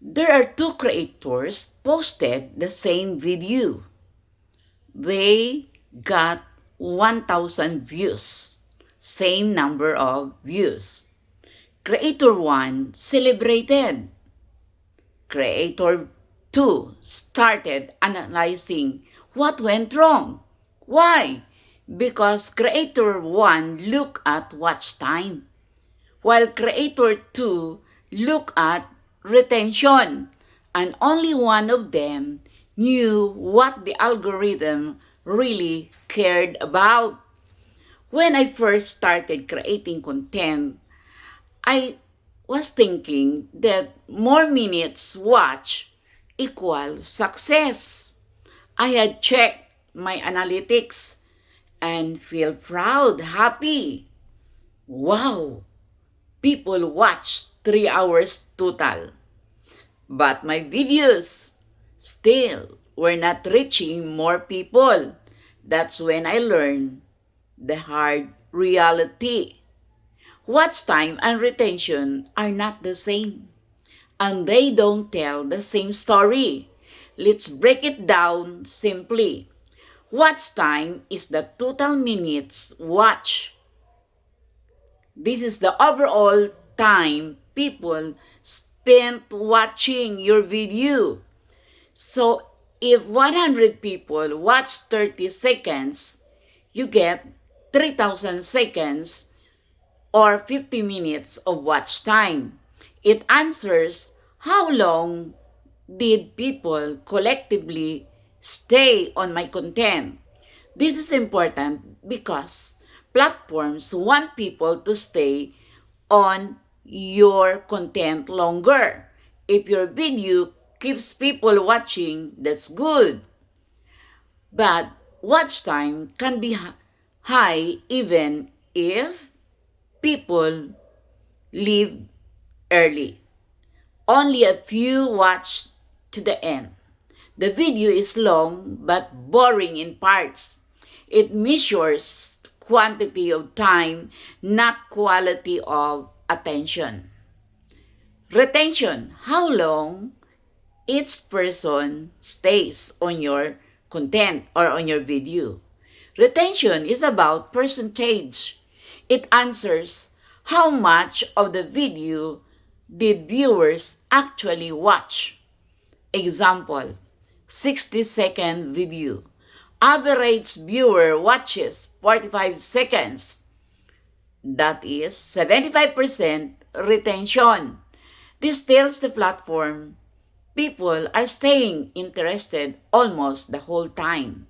There are two creators posted the same video. They got 1,000 views, same number of views. Creator 1 celebrated. Creator 2 started analyzing what went wrong. Why? Because Creator 1 looked at watch time, while Creator 2 looked at retention, and only one of them knew what the algorithm really cared about. When I first started creating content, I was thinking that more minutes watched equal success. I had checked my analytics and feel proud, happy. Wow, people watched 3 hours total. But my videos still were not reaching more people. That's when I learned the hard reality. Watch time and retention are not the same, and they don't tell the same story. Let's break it down simply. Watch time is the total minutes watched. This is the overall time people spent watching your video. So if 100 people watch 30 seconds, you get 3,000 seconds or 50 minutes of watch time. It answers how long did people collectively stay on my content. This is important because platforms want people to stay on your content longer. If your video keeps people watching, that's good. But watch time can be high even if people leave early. Only a few watch to the end. The video is long but boring in parts. It measures quantity of time, not quality of attention. Retention, how long each person stays on your content or on your video. Retention is about percentage. It answers how much of the video did viewers actually watch. Example, 60-second video. Average viewer watches 45 seconds. That is 75% retention. This tells the platform people are staying interested almost the whole time.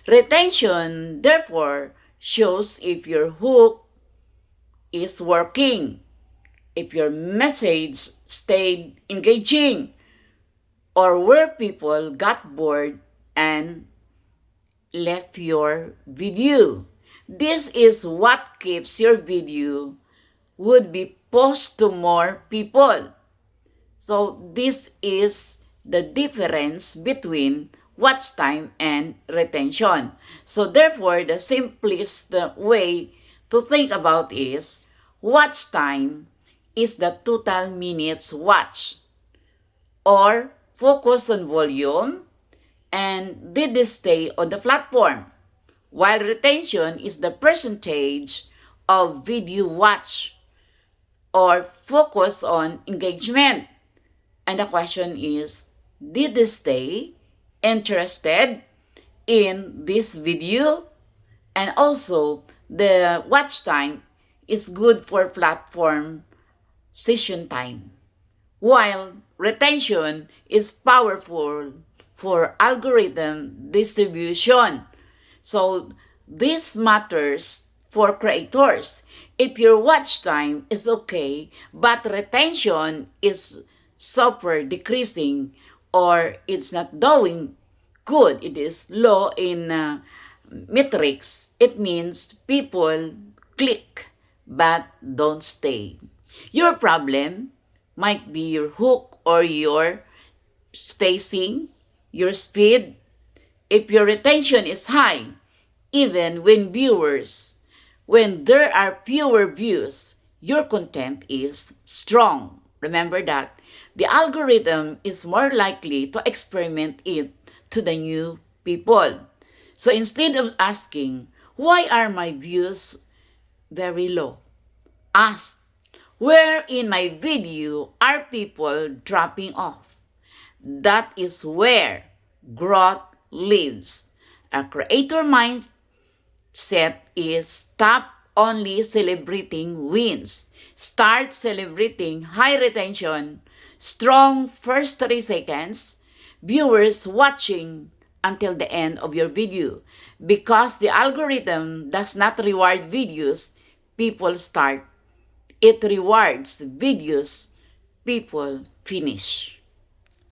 Retention, therefore, shows if your hook is working, if your message stayed engaging, or where people got bored and left your video. This is what keeps your video would be posted to more people. So this is the difference between watch time and retention. So therefore, the simplest way to think about is watch time is the total minutes watched, or focus on volume and did they stay on the platform, while retention is the percentage of video watch or focus on engagement. And the question is, did they stay interested in this video? And also, the watch time is good for platform session time, while retention is powerful for algorithm distribution. So this matters for creators. If your watch time is okay, but retention is super decreasing, or it's not doing good, it is low in metrics, it means people click but don't stay. Your problem might be your hook or your spacing, your speed. If your retention is high, even when there are fewer views, your content is strong. Remember that. the algorithm is more likely to experiment it to the new people. So instead of asking, why are my views very low? Ask, where in my video are people dropping off? That is where growth lives. A creator mindset is stop only celebrating wins. Start celebrating high retention, strong first 3 seconds, viewers watching until the end of your video. Because the algorithm does not reward videos people start, it rewards videos people finish.